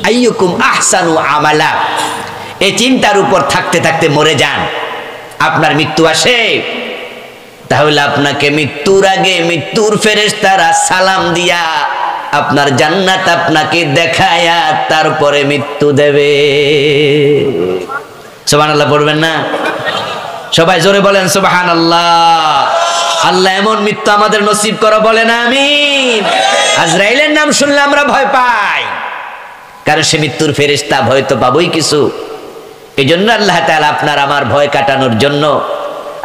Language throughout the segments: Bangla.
আইয়ুকুম আহসানু আমালা, এই চিন্তার উপর থাকতে থাকতে মরে যান, আপনার মৃত্যু আসে, তাহলে আপনাকে মৃত্যুর আগে মৃত্যুর ফেরেশতারা সালাম দিয়া আপনার জান্নাত আপনাকে দেখায়া তারপরে মৃত্যু দেবে। সুবহানাল্লাহ পড়বেন না? সবাই জোরে বলেন সুবহানাল্লাহ। আল্লাহ এমন মৃত্যু আমাদের নসিব করো, বলেন আমিন। আজরাইলের নাম শুনলে আমরা ভয় পাই, কারণ সে মৃত্যুর ফেরেশতা, ভয় তো পাবই কিছু। এই জন্য আল্লাহ তাআলা আপনার আমার ভয় কাটানোর জন্য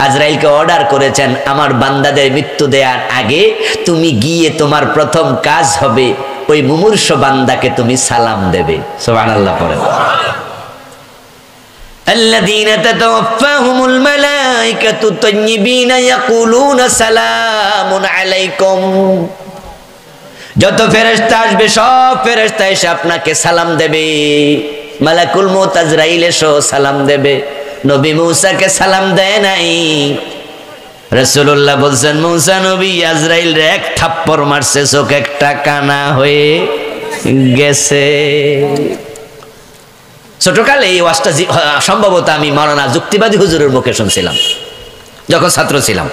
আজরাইলকে অর্ডার করেছেন, আমার বান্দাদের মৃত্যু দেওয়ার আগে তুমি গিয়ে তোমার প্রথম কাজ হবে ওই মুমূর্ষ বান্দাকে তুমি সালাম দেবে। সুবহানাল্লাহ পড়েন। الذين تتوفاهم الملائكة طيبين يقولون سلام عليكم, যত ফেরেশতা আসবে সব ফেরেশতা এসে আপনাকে সালাম দেবে। মালাকুল মউত আজরাইল এসে সালাম দেবে। নবী মূসাকে সালাম দেয় নাই। রাসূলুল্লাহ বলছেন মূসা নবী আজরাইল রে এক থাপ্পড় মারছে, চোখ একটা কানা হয়ে গেছে। ছোটকালে এই ওয়াজটা সম্ভবত আমি মাওলানা যুক্তিবাদী হুজুরের মুখে শুনছিলাম যখন ছাত্র ছিলাম।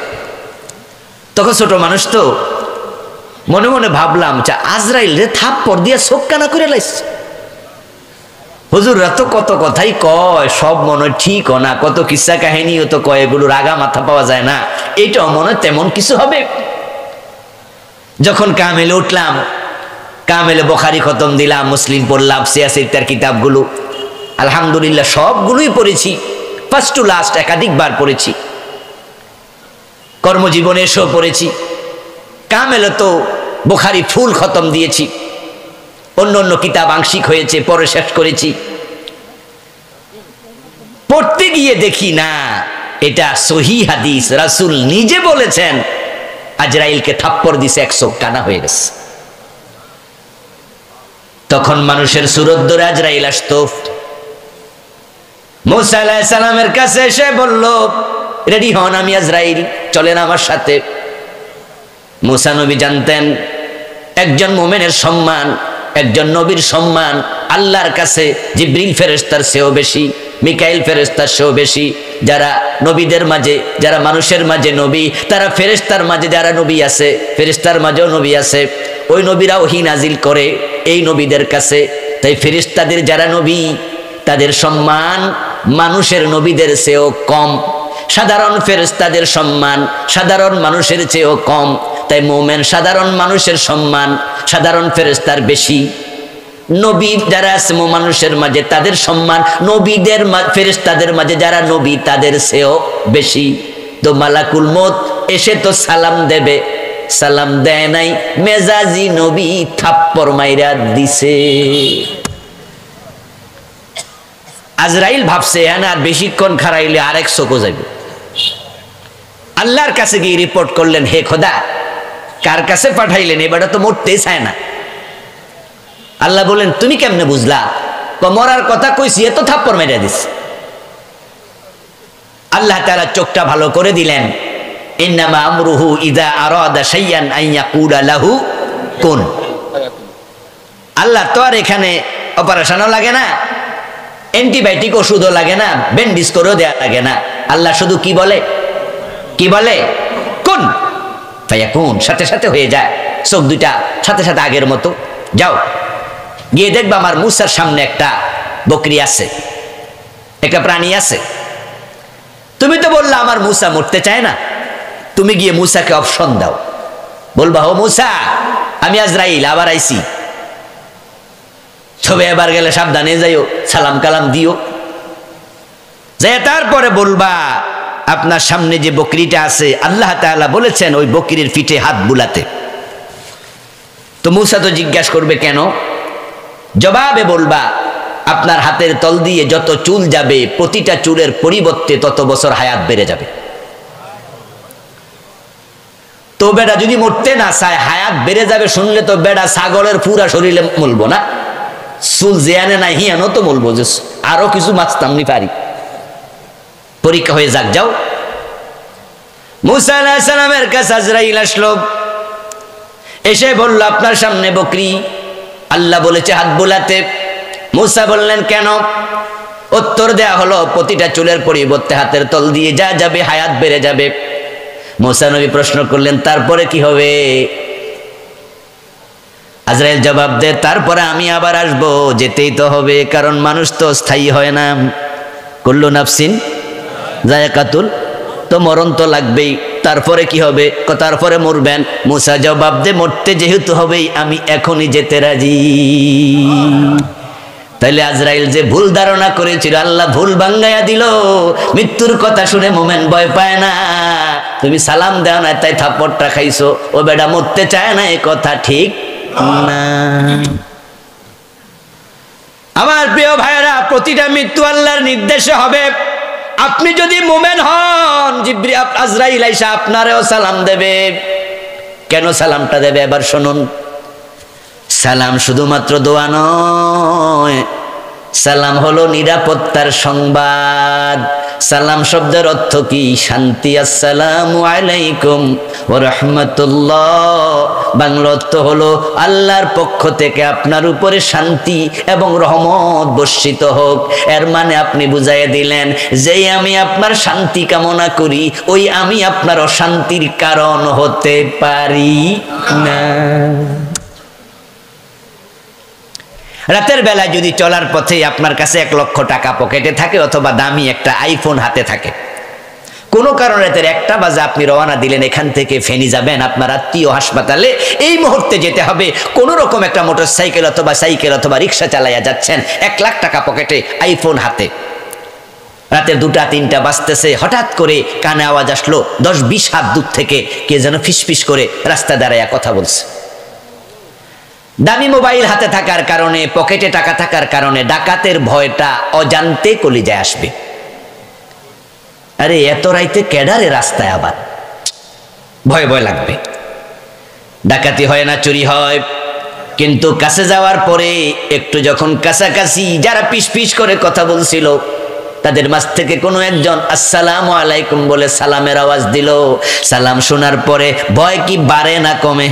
তখন ছোট মানুষ তো মনে মনে ভাবলাম যে আজরাইল রে থাপ্পড় দিয়ে চোখ কানা করে লাইছে। হুজুররা তো কত কথাই কয়, সব মনে ঠিক না, কত কিসসা কাহিনীও তো কয়, এগুলোর আগা মাথা পাওয়া যায় না। এইটাও মনে তেমন কিছু হবে। যখন কামেলে উঠলাম, কামেলে বুখারী খতম দিলাম, মুসলিম পড়লাম, সিয়াসিত্তার কিতাবগুলো আলহামদুলিল্লাহ সবগুলোই পড়েছি, ফার্স্ট টু লাস্ট একাধিকবার পড়েছি। কর্মজীবনে এসেও পড়েছি। কামেলে তো বুখারী ফুল খতম দিয়েছি, অন্য অন্য কিতাব আংশিক হয়েছে, পরে শেষ করেছি। পড়তে গিয়ে দেখি না এটা সহিহ হাদিস, রাসূল নিজে বলেছেন আজরাইলকে থাপ্পড় দিছে, এক চোখ কানা হয়ে গেছে। তখন মানুষের সুরত ধরে আজরাইল আসতো। মূসা আলাইহিস সালামের কাছে এসে বলল, রেডি হন, আমি আজরাইল, চলেন আমার সাথে। মূসা নবী জানতেন একজন মুমিনের সম্মান, একজন নবীর সম্মান আল্লাহর কাছে জিবরিল ফেরেশতার চেয়েও বেশি, মিকাইল ফেরেশতার চেয়েও বেশি। যারা নবীদের মাঝে, যারা মানুষের মাঝে নবী, তারা ফেরেশতার মাঝে যারা নবী আছে, ফেরেশতার মাঝেও নবী আছে, ওই নবীরা ওহী নাজিল করে এই নবীদের কাছে। তাই ফেরেশতাদের যারা নবী তাদের সম্মান মানুষের নবীদের চেয়েও কম। সাধারণ ফেরেশতাদের সম্মান সাধারণ মানুষের চেয়েও কম। তাই মুমিন সাধারণ মানুষের সম্মান সাধারণ ফেরেশতার বেশি। নবী যারা আছে মানুষের মাঝে তাদের সম্মান নবীদের ফেরেশতাদের মাঝে যারা নবী তাদের চেয়েও বেশি। তো মালাকুল মউত এসে তো সালাম দেবে, সালাম দেয় নাই, মেজাজি নবী থাপ্পড় মাইরা দিছে। আজরাইল ভাবছে আর বেশিক্ষণ খারাইলে আরেক চোখও যাবে। আল্লাহর কাছে গিয়ে রিপোর্ট করলেন, হে খোদা কার কাছে পাঠাইলেন, এবারে তো মরতেই চায় না। আল্লাহ বলেন তুমি কেমনে বুঝলা? মরার কথা কইছি, এত থাপ্পড় মেরে দিস। আল্লাহ তাআলা চোখটা ভালো করে দিলেন, ইন্নামা আমরুহু ইযা আরাদা শাইআন আন ইয়াকুলা লাহু কুন। আল্লাহ তো আর এখানে অপারেশনও লাগে না, অ্যান্টিবায়োটিক ওষুধও লাগে না, ব্যান্ডেজ করেও দেয়া লাগে না। আল্লাহ শুধু কি বলে, কি বলে? কুন ফায়াকুন, সাথে সাথে হয়ে যায়। চোখ দুইটা সাথে সাথে আগের মতো। যাও গিয়ে দেখবা আমার মূসার সামনে একটা বকরি আছে, একটা প্রাণী আছে। তুমি তো বললা আমার মূসা মরতে চায় না, তুমি গিয়ে মূসাকে অপশন দাও, বলবা ও মূসা আমি আজরাইল আবার আইছি, তবে এবার গেলে সাবধানে যাইও, সালাম কালাম দিও। যে তারপরে বলবা আপনার সামনে যে বকরিটা আছে আল্লাহ তাআলা বলেছেন ওই বকরির পিঠে হাত বুলাতে। তো মূসা তো জিজ্ঞাসা করবে কেন? জবাবে বলবা আপনার হাতের তল দিয়ে যত চুল যাবে প্রতিটা চুলের পরিবর্তে তত বছর হায়াত বেড়ে যাবে। তো বেড়া যদি মরতে না চায়, হায়াত বেড়ে যাবে শুনলে তো বেড়া ছাগলের পুরা শরীরে মলবো না, চুল জেয়ানে নাই হিয়ানো তো বলবো যে আরো কিছু মাছতাম নি পারি। পরীক্ষা হয়ে যাক, যাও। মূসা আলাইহিস সালামের কাছে আজরাইল আসলো, এসে বলল আপনার সামনে বকরি, আল্লাহ বলেছে হাত বোলাতে। মূসা বললেন কেন? উত্তর দেয়া হলো প্রতিটা চুলের পরিবর্তে হাতের তল দিয়ে যা যাবে হায়াত বেড়ে যাবে। মূসা নবী প্রশ্ন করলেন তারপরে কি হবে? আজরাইল জবাব দেয় তারপরে আমি আবার আসবো, যেতেই তো হবে, কারণ মানুষ তো স্থায়ী হয় না। কুল্লু নাফসিন যায়কাতুল, তো মরণ তো লাগবেই। তারপরে কি হবে? তারপরে মরবেন। মূসা জবাব দে মরতে যেহেতু হবেই আমি এখনই যেতে রাজি। তাইলে আজরাইল যে ভুল ধারণা করেছিল আল্লাহ ভুল ভাঙ্গাইয়া দিল। মৃত্যুর কথা শুনে মোমেন ভয় পায় না। তুমি সালাম দেও না তাই থাপ্পড়টা খাইছো, ও বেটা মরতে চায় না, এ কথা ঠিক না। আমার প্রিয় ভাইরা, প্রতিটা মৃত্যু আল্লাহর নির্দেশে হবে। আপনি যদি মোমেন হন, জিবরিল আজরাইল আইসা আপনারেও সালাম দেবে। কেন সালামটা দেবে এবার শুনুন। সালাম শুধুমাত্র দোয়া নয়, সালাম হলো নিরাপত্তার সংবাদ। সালাম শব্দের অর্থ কি? শান্তি। আসসালামু আলাইকুম ওয়া রাহমাতুল্লাহ, বাংলা অর্থ হলো আল্লাহর পক্ষ থেকে আপনার উপরে শান্তি এবং রহমত বর্ষিত হোক। এর মানে আপনি বুঝাইয়া দিলেন যে আমি আপনার শান্তি কামনা করি, ওই আমি আপনার অশান্তির কারণ হতে পারি না। রাতের বেলায় যদি চলার পথে আপনার কাছে 1 লক্ষ টাকা পকেটে থাকে অথবা দামি একটা আইফোন হাতে থাকে, কোনো কারণে রাতের 1টা বাজে আপনি রওনা দিলেন, এখান থেকে ফেনী যাবেন আপনার আত্মীয় হাসপাতালে, এই মুহূর্তে যেতে হবে। কোনো রকম একটা মোটরসাইকেল অথবা সাইকেল অথবা রিক্সা চালাইয়া যাচ্ছেন, 1 লাখ টাকা পকেটে, আইফোন হাতে। রাতের 2টা 3টা বাজতেছে, হঠাৎ করে কানে আওয়াজ আসলো 10-20 হাত দূর থেকে কে যেন ফিসফিস করে রাস্তা দাঁড়াইয়া কথা বলছে। দামি মোবাইল হাতে থাকার কারণে, পকেটে টাকা থাকার কারণে ডাকাতের ভয়টা অজান্তে কলিজায় আসবে। আরে এত রাইতে কেডারে রাস্তায়, আবার ভয় ভয় লাগবে। ডাকাতি হয় না, চুরি হয়, কিন্তু কাছে যাওয়ার পরে একটু যখন কাছাকাছি, যারা পিস পিস করে কথা বলছিল তাদের মাঝ থেকে কোনো একজন আসসালামু আলাইকুম বলে সালামের আওয়াজ দিল। সালাম শোনার পরে ভয় কি বাড়ে না কমে?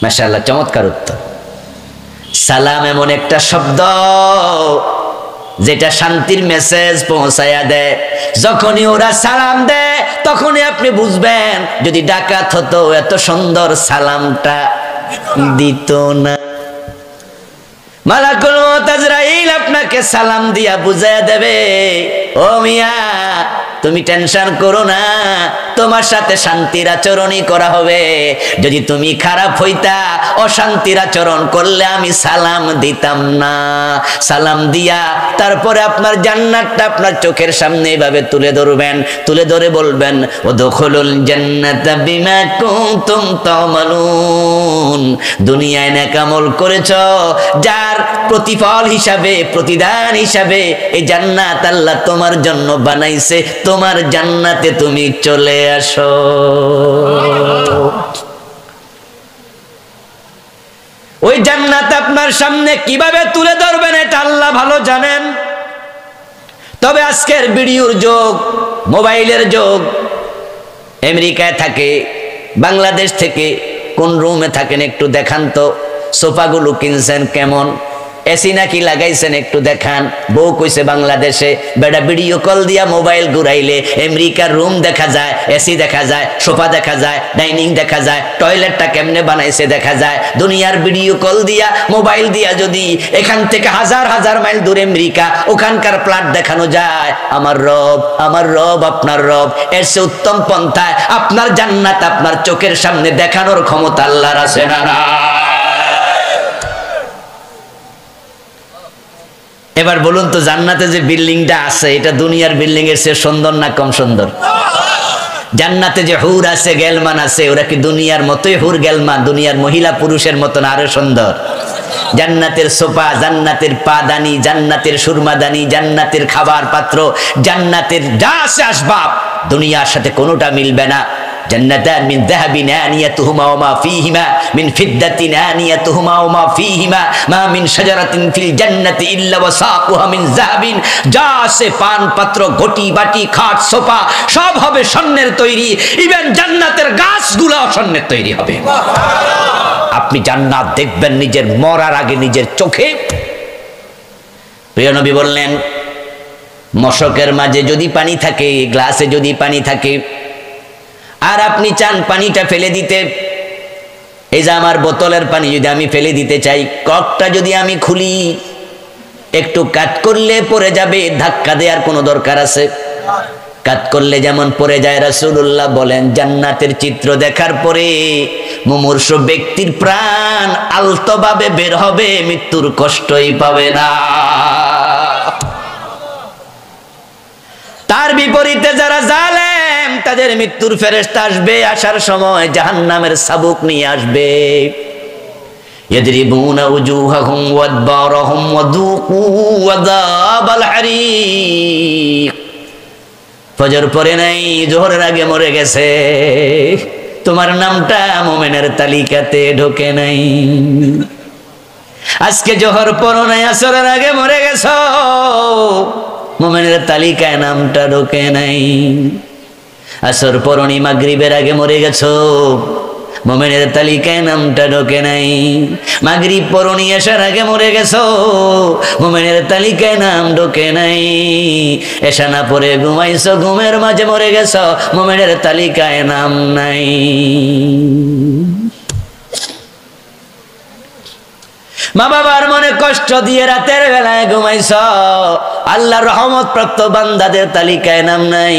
মাশাআল্লাহ, চমৎকার উত্তর। সালাম এমন একটা শব্দ যেটা শান্তির মেসেজ পৌঁছায়া দেয়। যখনই ওরা সালাম দেয় তখনই আপনি বুঝবেন যদি ডাকাত হতো এত সুন্দর সালামটা দিত না। মালাকুল মউত আজরাইল আপনাকে সালাম দিয়া বুঝাইয়া দেবে, ও মিয়া তুমি টেনশন করো না, তোমার সাথে শান্তির আচরণই করা হবে। যদি তুমি খারাপ হইতা, অশান্তির আচরণ করলে আমি সালাম দিতাম না। সালাম দিয়া তারপরে আপনার জান্নাতটা আপনার চোখের সামনে এভাবে তুলে ধরবেন, তুলে ধরে বলবেন উদখুলুল জান্নাতা বিমা কুনতুম তা'মালুন। দুনিয়ায় নেক আমল করেছো, যার প্রতিফল হিসাবে, প্রতিদান হিসাবে এই জান্নাত আল্লাহ তোমার জন্য বানাইছে, তোমার জান্নাতে তুমি চলে আসো। ওই জান্নাত আপনার সামনে কিভাবে তুলে ধরবেন এটা আল্লাহ ভালো জানেন। তবে আজকের ভিডিওর যুগ, মোবাইলের যুগ। আমেরিকায় থাকে, বাংলাদেশ থেকে কোন রুমে থাকেন একটু দেখান তো, সোফাগুলো কিনছেন কেমন, এসি নাকি লাগাইছেন একটু দেখান। বউ কইছে বাংলাদেশে, বেটা ভিডিও কল দিয়া মোবাইল ঘুরাইলে আমেরিকার রুম দেখা যায়, এসি দেখা যায়, সোফা দেখা যায়, ডাইনিং দেখা যায়, টয়লেটটা কেমনে বানাইছে দেখা যায়। দুনিয়ার ভিডিও কল দিয়া, মোবাইল দিয়া যদি এখান থেকে হাজার হাজার মাইল দূরে আমেরিকা, ওখানকার প্লট দেখানো যায়, আমার রব, আমার রব, আপনার রব, এর চেয়ে উত্তম পন্থায় আপনার জান্নাত আপনার চোখের সামনে দেখানোর ক্ষমতা আল্লাহর আছে না? এবার বলুন তো, জান্নাতে যে বিল্ডিংটা আছে এটা দুনিয়ার বিল্ডিং এর চেয়ে সুন্দর না কম সুন্দর? জান্নাতে যে হুর আছে, গেলমান আছে, ওরা কি দুনিয়ার মতোই হুর গেলমান, দুনিয়ার মহিলা পুরুষের মতন আরো সুন্দর? জান্নাতের সোফা, জান্নাতের পাদানি, জান্নাতের সুরমাদানি, জান্নাতের খাবার পাত্র, জান্নাতের যা আছে আসবাব, দুনিয়ার সাথে কোনোটা মিলবে না। জান্নাতান মিন যাহাবিন আনিয়াতুহুমা ওয়া মা ফীহিমা মিন ফিদ্দাতিন আনিয়াতুহুমা ওয়া মা ফীহিমা মা মিন শাজারাতিন ফিল জান্নাতি ইল্লা ওয়াসাকুহা মিন যাহাবিন। যা আছে পান পাত্র, ঘটি বাটি, খাট সোফা সব হবে স্বর্ণের তৈরি। ইভেন জান্নাতের গাছগুলো স্বর্ণের তৈরি হবে। আপনি জান্নাত দেখবেন নিজের মরার আগে নিজের চোখে। প্রিয় নবী বললেন, মশকের মাঝে যদি পানি থাকে, গ্লাসে যদি পানি থাকে, আর আপনি চান পানিটা ফেলে দিতে, এই যে আমার বোতলের পানি যদি আমি ফেলে দিতে চাই, কর্কটা যদি আমি খুলি, একটু কাট করলে পড়ে যাবে, ধাক্কা দেওয়ার কোনো দরকার আছে? কাট করলে যেমন পড়ে যায়, রাসূলুল্লাহ বলেন জান্নাতের চিত্র দেখার পরে মুমূর্ষু ব্যক্তির প্রাণ আলতোভাবে বের হবে, মৃত্যুর কষ্টই পাবে না। তার বিপরীতে যারা জালেম, তাদের মৃত্যুর ফেরেশতা আসবে, আসার সময় জাহান্নামের চাবুক নিয়ে আসবে। ইয়াদরিবুনা উজুহাহুম ওয়া আদবারহুম ওয়া যুকু আযাবাল হারিক। ফজর পড়ে নাই, জোহরের আগে মরে গেছে, তোমার নামটা মুমিনের তালিকাতে ঢোকে নাই। আজকে জোহর পড়ো নাই, আসরের আগে মরে গেছো, মুমিনের তালিকায় নামটা ঢোকে নাই। আসর পড়নি, মাগরিবের আগে মরে গেছো, মুমিনের তালিকায় নামটা ঢোকে নাই। মাগরিব পড়নি, এশার আগে মরে গেছো, মুমিনের তালিকায় নাম ঢোকে নাই। এশা না পড়ে ঘুমাইছো, ঘুমের মাঝে মরে গেছো, মুমিনের তালিকায় নাম নাই। মা বাবার মনে কষ্ট দিয়ে রাতের বেলায় ঘুমাইছ, আল্লাহর রহমত প্রাপ্ত বান্দাদের তালিকায় নাম নাই।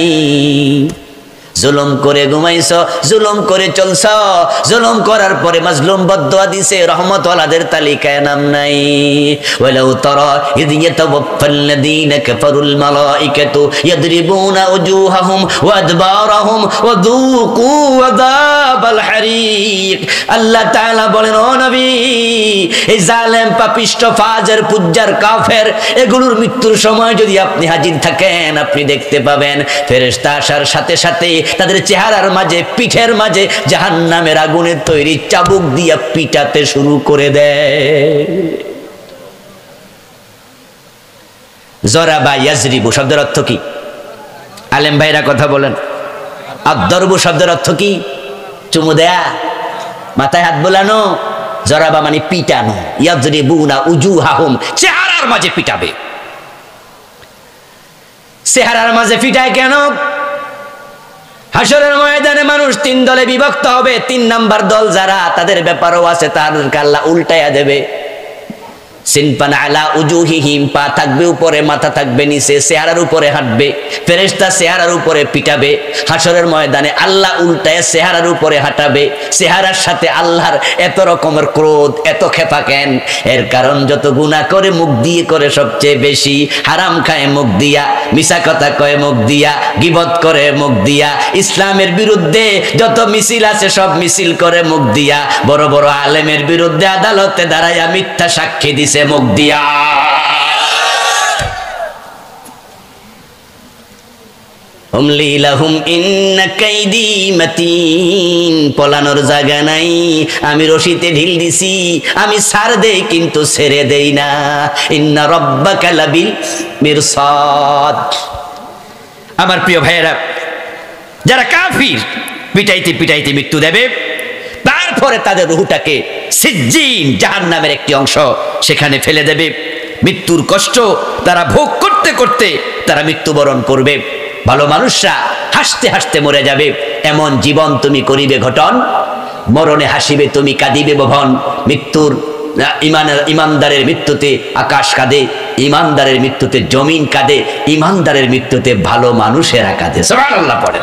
জুলুম করে ঘুমাইছ, জুলুম করে চলছ, জুলুম করার পরে মাজলুম বদদুয়া দিছে, রহমতওয়ালাদের তালিকায় নাম নাই। ওয়ালাউ তারা ইয ইয়াতাওয়াফাল্লাযীনা কাফারুল মালাইকাতু ইয়াদরিবুনা উজুহাহুম ওয়া আদবারহুম ওয়া যুকু আযাবাল হারিক। আল্লাহ তাআলা বলেন, ও নবী, এই জালেম, পাপিষ্ঠ, ফাজের, পুজ্জার, কাফের, এগুলোর মৃত্যুর সময় যদি আপনি হাজির থাকেন, আপনি দেখতে পাবেন ফেরেশতা আসার সাথে সাথে তাদের চেহারার মাঝে, পিঠের মাঝে জাহান্নামের আগুনের তৈরি চাবুক দিয়া পিটাতে শুরু করে দেয়। জরাবা ইয়াজরিবু শব্দের অর্থ কি? আলেম ভাইরা কথা বলেন। আদ-দরবু শব্দের অর্থ কি? চুমু দেয়া, মাথায় হাত বোলানো। জরাবা মানে পিটানো। ইয়াজরিবুনা উজুহাহুম, চেহারার মাঝে পিটাবে। চেহারার মাঝে পিটায় কেন? হাসরের ময়দানে মানুষ তিন দলে বিভক্ত হবে। 3 নাম্বার দল যারা, তাদের ব্যাপারও আছে, তাদেরকে আল্লাহ উল্টাইয়া দেবে। সিনফান আলা উজুহিহিম, পা থাকবে উপরে, মাথা থাকবে নিচে, চেহারার উপরে হাঁটবে। ফেরেশতা চেহারার উপরে পিটাবে। হাসরের ময়দানে আল্লাহ উল্টায় চেহারার উপরে হাঁটাবে। চেহারার সাথে আল্লাহর এত রকমের ক্রোধ, এত খেপা কেন? এর কারণ যত গুনাহ করে মুখ দিয়ে করে সবচেয়ে বেশি, হারাম খায় মুখ দিয়া, মিছা কথা কয় মুখ দিয়া, গীবত করে মুখ দিয়া, ইসলামের বিরুদ্ধে যত মিছিল আছে সব মিছিল করে মুখ দিয়া, বড় বড় আলেমের বিরুদ্ধে আদালতে দাঁড়াইয়া মিথ্যা সাক্ষী দিছে মুখ দিয়া। উমলি লাহুম ইন্না কাইদি মাতিন, পলানোর জায়গা নাই, আমি রশিতে ঢিল দিছি, আমি ছাড় দেই কিন্তু ছেড়ে দেই না। ইন্না রাব্বাকা লাবিল মিরসাদ। আমার প্রিয় ভাইয়েরা, যারা কাফির, পিটাইতে পিটাইতে মৃত্যু দেবে, তারপরে তাদের রূহটাকে সিজ্জিন, জাহান্নামের একটি অংশ, সেখানে ফেলে দেবে। মৃত্যুর কষ্ট তারা ভোগ করতে করতে তারা মৃত্যুবরণ করবে। ভালো মানুষরা হাসতে হাসতে মরে যাবে, এমন জীবন তুমি করিবে ঘটন, মরণে হাসিবে তুমি, কাঁদিবে ভবন। মৃত্যুর ইমানদারের মৃত্যুতে আকাশ কাঁদে, ইমানদারের মৃত্যুতে জমিন কাঁদে, ইমানদারের মৃত্যুতে ভালো মানুষেরা কাঁদে। সুবহানাল্লাহ পড়ে।